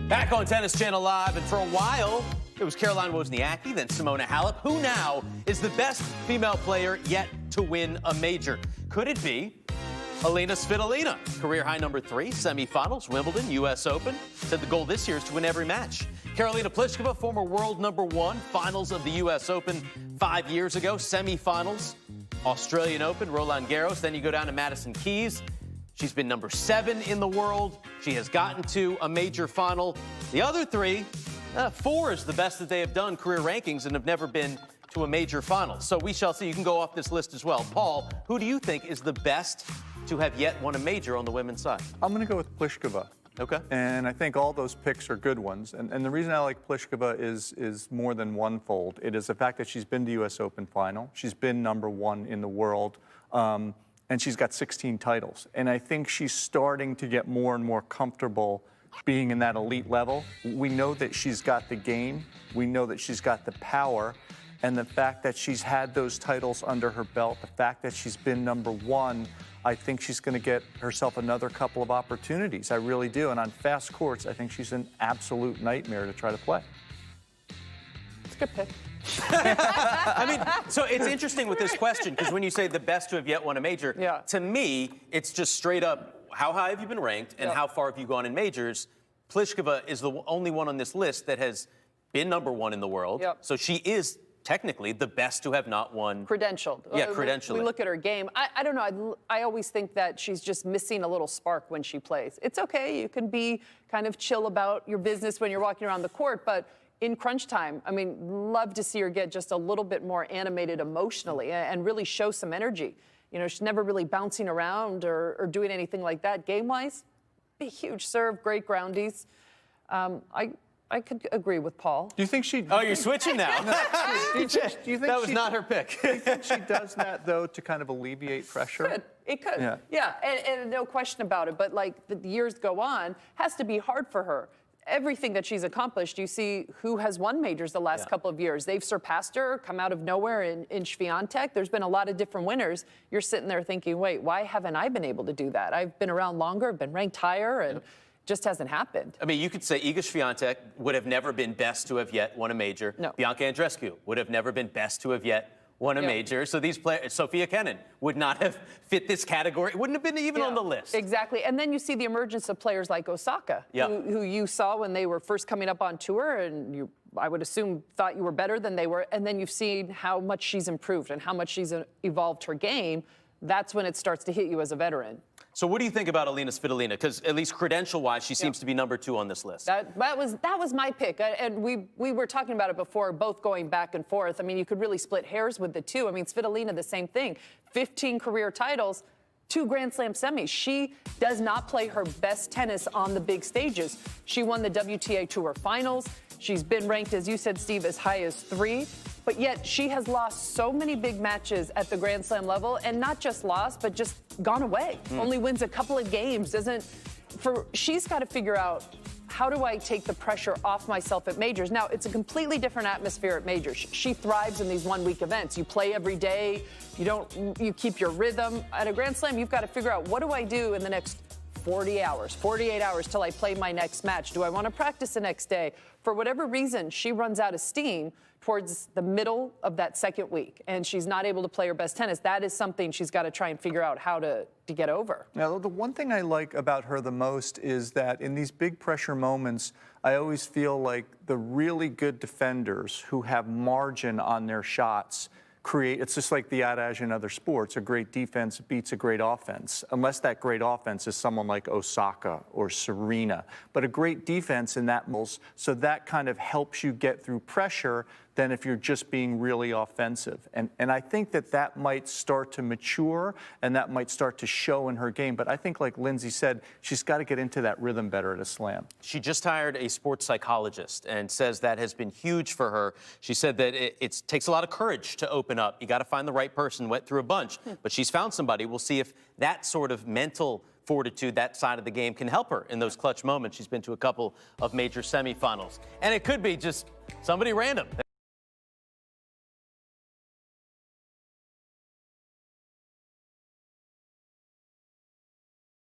Back on Tennis Channel Live, and for a while, it was Caroline Wozniacki, then Simona Halep. Who now is the best female player yet to win a major? Could it be Alina Svitolina? Career high number 3, semifinals, Wimbledon, U.S. Open. Said the goal this year is to win every match. Karolina Pliskova, former world number 1, finals of the U.S. Open 5 years ago, semifinals, Australian Open, Roland Garros. Then you go down to Madison Keys. She's been number 7 in the world. She has gotten to a major final. The other 3, 4 is the best that they have done career rankings and have never been to a major final. So we shall see. You can go off this list as well. Paul, who do you think is the best to have yet won a major on the women's side? I'm going to go with Pliskova. Okay. And I think all those picks are good ones. And the reason I like Pliskova is more than one-fold. It is the fact that she's been to U.S. Open final. She's been number 1 in the world. And she's got 16 titles. And I think she's starting to get more and more comfortable being in that elite level. We know that she's got the game. We know that she's got the power. And the fact that she's had those titles under her belt, the fact that she's been number 1, I think she's going to get herself another couple of opportunities. I really do. And on fast courts, I think she's an absolute nightmare to try to play. It's a good pick. I mean, so it's interesting with this question, because when you say the best to have yet won a major, to me, it's just straight up, how high have you been ranked and how far have you gone in majors? Pliskova is the only one on this list that has been number 1 in the world. So she is technically the best to have not won. Credentialed. Yeah, credentialed. We look at her game. I don't know. I always think that she's just missing a little spark when she plays. It's okay. You can be kind of chill about your business when you're walking around the court, but in crunch time, I mean, love to see her get just a little bit more animated emotionally and really show some energy. You know, she's never really bouncing around or doing anything like that. Game-wise, a huge serve, great groundies. I could agree with Paul. Do you think she... Oh, you're switching now. Do you think that was not her pick. Do you think she does that, though, to kind of alleviate pressure? It could. Yeah, and no question about it. But, like, the years go on, has to be hard for her. Everything that she's accomplished, you see who has won majors the last couple of years. They've surpassed her, come out of nowhere in Swiatek. There's been a lot of different winners. You're sitting there thinking, wait, why haven't I been able to do that? I've been around longer, been ranked higher, and just hasn't happened. I mean, you could say Iga Swiatek would have never been best to have yet won a major. No. Bianca Andreescu would have never been best to have yet won a major. So these players, Sophia Kenin, would not have fit this category. Wouldn't have been even on the list. Exactly. And then you see the emergence of players like Osaka, who you saw when they were first coming up on tour, and you, I would assume, thought you were better than they were. And then you've seen how much she's improved and how much she's evolved her game. That's when it starts to hit you as a veteran. So what do you think about Alina Svitolina? Because at least credential-wise, she seems to be number 2 on this list. That was my pick, and we were talking about it before, both going back and forth. I mean, you could really split hairs with the two. I mean, Svitolina, the same thing. 15 career titles, 2 Grand Slam semis. She does not play her best tennis on the big stages. She won the WTA Tour Finals. She's been ranked, as you said, Steve, as high as 3. But yet she has lost so many big matches at the Grand Slam level, and not just lost, but just gone away. Only wins a couple of games. She's got to figure out, how do I take the pressure off myself at majors? Now, it's a completely different atmosphere at majors. She thrives in these one-week events. You play every day. You keep your rhythm. At a Grand Slam, you've got to figure out, what do I do in the next 48 hours till I play my next match? Do I want to practice the next day? For whatever reason, she runs out of steam towards the middle of that second week, and she's not able to play her best tennis. That is something she's got to try and figure out how to get over. Now, the one thing I like about her the most is that in these big pressure moments, I always feel like the really good defenders who have margin on their shots it's just like the adage in other sports, a great defense beats a great offense, unless that great offense is someone like Osaka or Serena. But a great defense in that moves, so that kind of helps you get through pressure than if you're just being really offensive. And I think that might start to mature, and that might start to show in her game. But I think, like Lindsay said, she's got to get into that rhythm better at a slam. She just hired a sports psychologist and says that has been huge for her. She said that it takes a lot of courage to open up. You got to find the right person, went through a bunch. But she's found somebody. We'll see if that sort of mental fortitude, that side of the game, can help her in those clutch moments. She's been to a couple of major semifinals. And it could be just somebody random.